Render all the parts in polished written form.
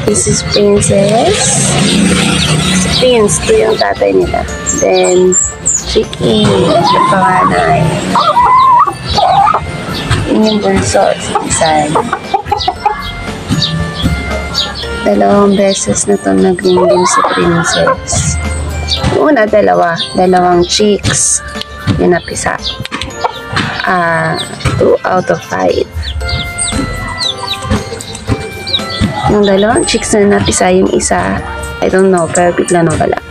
This is Princess. Prince, ito yung tatay nila. Then, Chicky, yung panganay. Yun yung bunso, si Tisay. Dalawang beses na ito nag-ring si Princess. Una, dalawang chicks. Yung napisa. 2 out of 5. Yung dalawang chicks na napisa, yung isa, I don't know, pero bigla na wala.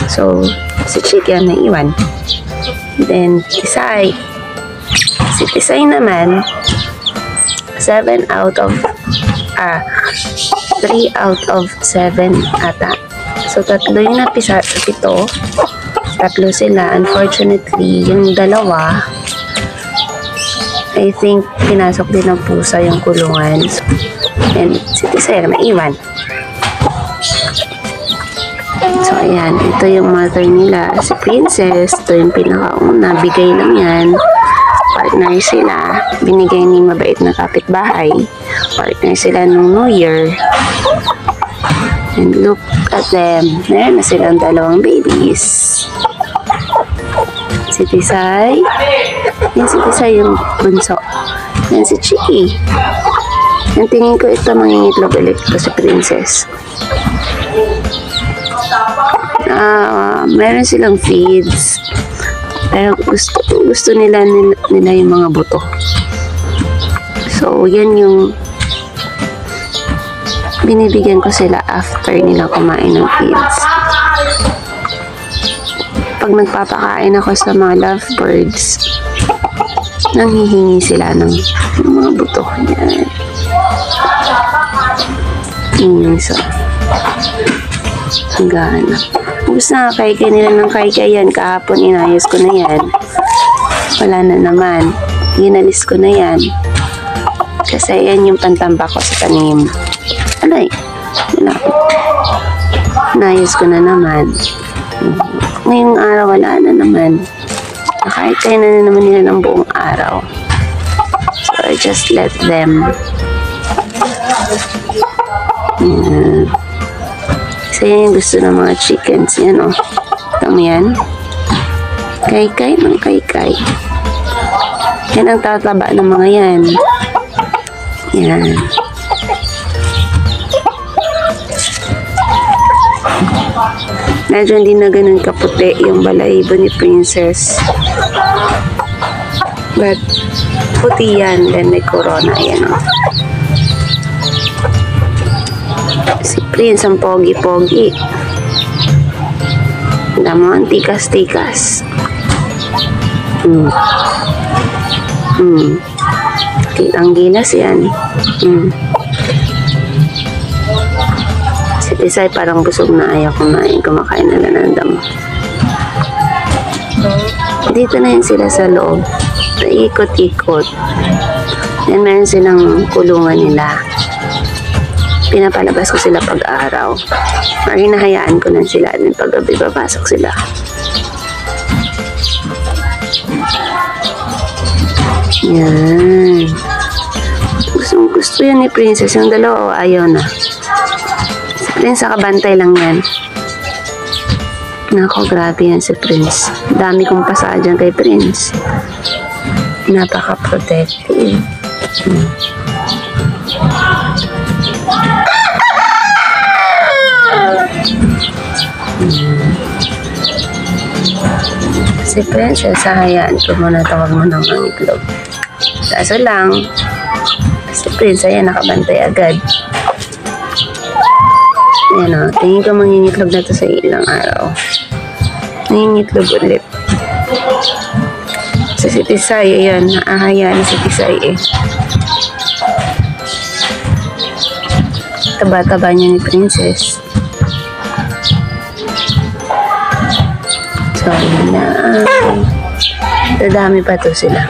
So, si Chick yan naiwan. Then, Tisay. Si Tisay naman, 3 out of 7 ata. So, 3 yung napisa sa 7. 3 sila. Unfortunately, yung dalawa, I think, pinasok din ng pusa yung kulungan. And si Tisay na maiwan. So, ayan. Ito yung mother nila. Si Princess. Ito yung pinakauna. Bigay lang yan. Partner sila. Binigay ni mabait na kapitbahay. Partner sila nung New Year. And look at them. Meron na silang dalawang babies. Si Tisay. Yan si Tisay yung bunso. Yan si Chicky. Ang tingin ko ito mangingitlog ulit ito si Princess. Meron silang feeds. Pero gusto nila yung mga buto. So, yan yung binibigyan ko sila after nila kumain ng feeds. Pag nagpapakain ako sa mga lovebirds, nanghihingi sila ng mga buto. Yan. So, hanggang gusto na kaikay nila ng kaikay yan. Kahapon inayos ko na yan. Wala na naman. Ginalis ko na yan. Kasi yan yung pantambak ko sa tanim. Alay. Inayos ko na naman. Ngayong araw wala na naman. Nakaikay na naman nila ng buong araw. So I just let them. Kasi yan yung gusto ng mga chickens. Yan o. Tama yan. Kaikay ng kaikay. Yan ang tataba ng mga yan. Yan. Medyo hindi na ganun kaputi yung balahibo ni Princess. But, puti yan. Then may corona. Yan o. Si Prince ang pogi-pogi. Damo ang tikas-tikas. Ang gilas yan. Si Tisay parang busog na ayaw kumain. Kumakain na lang ng damo. Dito na yun sila sa loob. Ikot-ikot. Yan meron silang kulungan nila. Pinapalabas ko sila pag-araw. Or hinahayaan ko na sila. At pag-gabi, papasok sila. Yan. Gusto yan ni Princess. Yung dalawa, ayaw na. Si Prince, nakabantay lang yan. Nako, grabe yan si Prince. Dami kong pasa dyan kay Prince. Napaka-protective. Si Princess, hayaan ko muna tawag mo ng itlog. Kaso lang, si Prince, ayan, nakabantay agad. Ayan o, tingin ko mangingitlog na to sa ilang araw. Mangingitlog ulit. So, si Tisay, ayan, naahayaan si Tisay eh. Taba-taba niya ni Princess. So, na dadami pa to sila.